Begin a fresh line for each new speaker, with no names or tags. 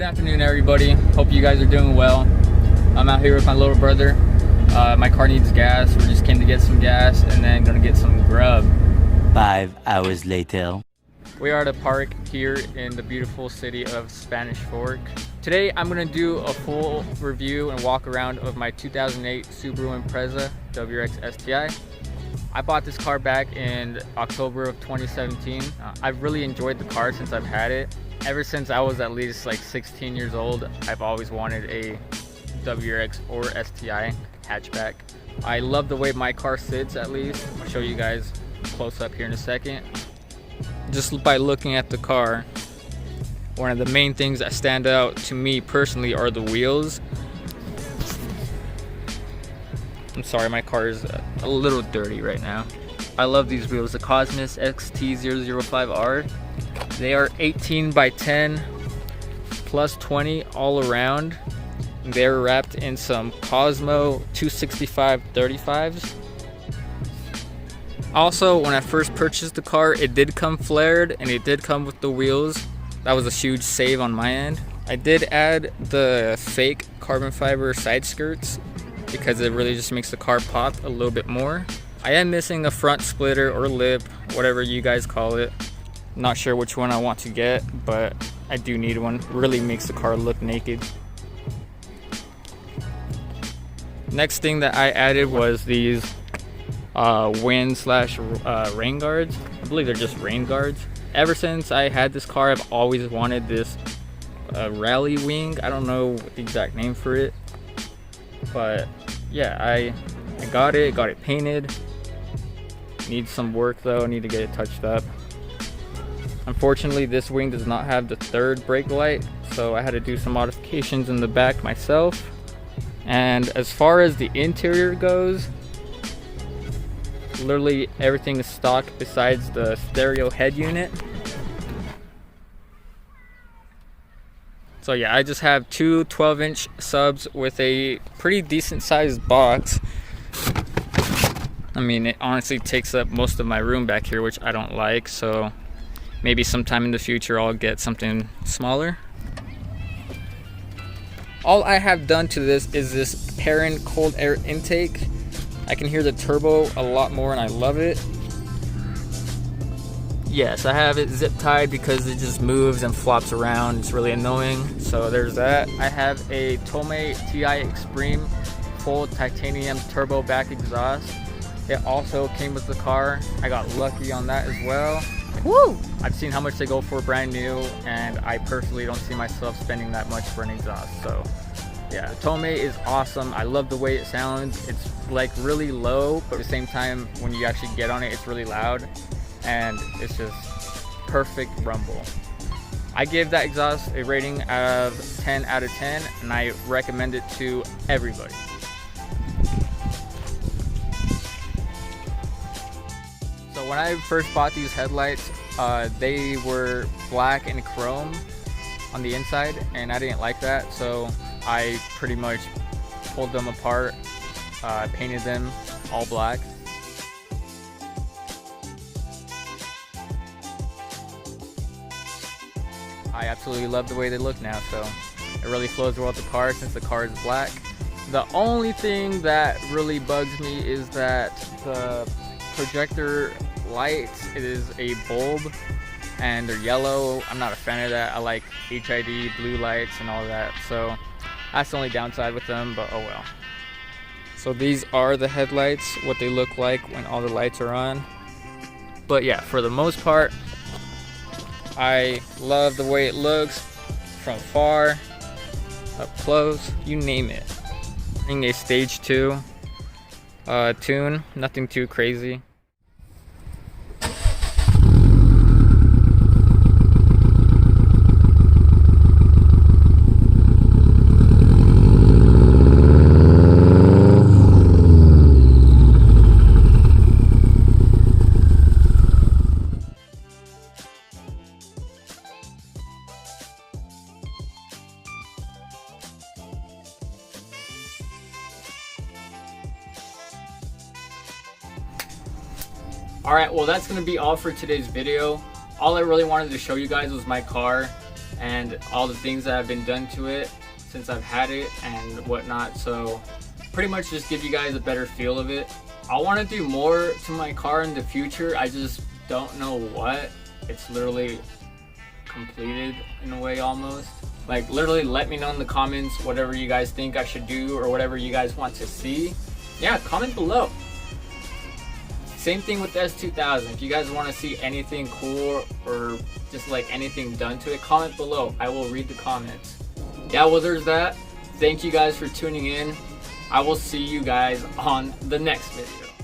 afternoon, everybody. Hope you guys are doing well. I'm out here with my little brother. My car needs gas. We just came to get some gas and then gonna get some grub.
5 hours later.
We are at a park here in the beautiful city of Spanish Fork. Today I'm gonna do a full review and walk around of my 2008 Subaru Impreza WRX STi. I bought this car back in October of 2017. I've really enjoyed the car since I've had it. Ever since I was at least like 16 years old, I've always wanted a WRX or STi hatchback. I love the way my car sits, at least. I'll show you guys close up here in a second. Just by looking at the car, one of the main things that stand out to me personally are the wheels. I'm sorry, my car is a little dirty right now. I love these wheels, the Cosmos XT005R. They are 18 by 10 plus 20 all around. They're wrapped in some Cosmo 265 35s. Also, when I first purchased the car, it did come flared and it did come with the wheels. That was a huge save on my end. I did add the fake carbon fiber side skirts because it really just makes the car pop a little bit more. I am missing a front splitter or lip, whatever you guys call it. Not sure which one I want to get, but I do need one. Really makes the car look naked. Next thing that I added was these wind/rain guards. I believe they're just rain guards. Ever since I had this car, I've always wanted this rally wing. I don't know the exact name for it, but yeah, I got it painted. Needs some work though, need to get it touched up. Unfortunately, this wing does not have the third brake light, so I had to do some modifications in the back myself. And as far as the interior goes, literally everything is stock besides the stereo head unit. So yeah, I just have two 12-inch subs with a pretty decent sized box. I mean, it honestly takes up most of my room back here, which I don't like, so maybe sometime in the future I'll get something smaller. All I have done to this is this Perrin cold air intake. I can hear the turbo a lot more and I love it. Yes, I have it zip tied because it just moves and flops around. It's really annoying. So there's that. I have a Tomei TI Extreme full titanium turbo back exhaust. It also came with the car. I got lucky on that as well. Woo! I've seen how much they go for brand new, and I personally don't see myself spending that much for an exhaust. So yeah, Tomei is awesome. I love the way it sounds. It's like really low, but at the same time, when you actually get on it, it's really loud, and it's just perfect rumble. I give that exhaust a rating of 10 out of 10, and I recommend it to everybody. So when I first bought these headlights, they were black and chrome on the inside, and I didn't like that, so I pretty much pulled them apart, painted them all black. I absolutely love the way they look now, so it really flows well with the car since the car is black. The only thing that really bugs me is that the projector lights, it is a bulb and they're yellow. I'm not a fan of that. I like HID blue lights and all that, so that's the only downside with them, but oh well. So these are the headlights, what they look like when all the lights are on. But yeah, for the most part, I love the way it looks from far, up close, you name it. Running a stage 2 tune, nothing too crazy. Alright, well that's going to be all for today's video. All I really wanted to show you guys was my car. and all the things that have been done to it since I've had it and whatnot. So pretty much just give you guys a better feel of it. I want to do more to my car in the future. I just don't know what. It's literally completed in a way almost. Like literally let me know in the comments whatever you guys think I should do or whatever you guys want to see. Yeah, comment below. Same thing with the S2000. If you guys want to see anything cool or just like anything done to it, comment below. I will read the comments. Yeah, well there's that. Thank you guys for tuning in. I will see you guys on the next video.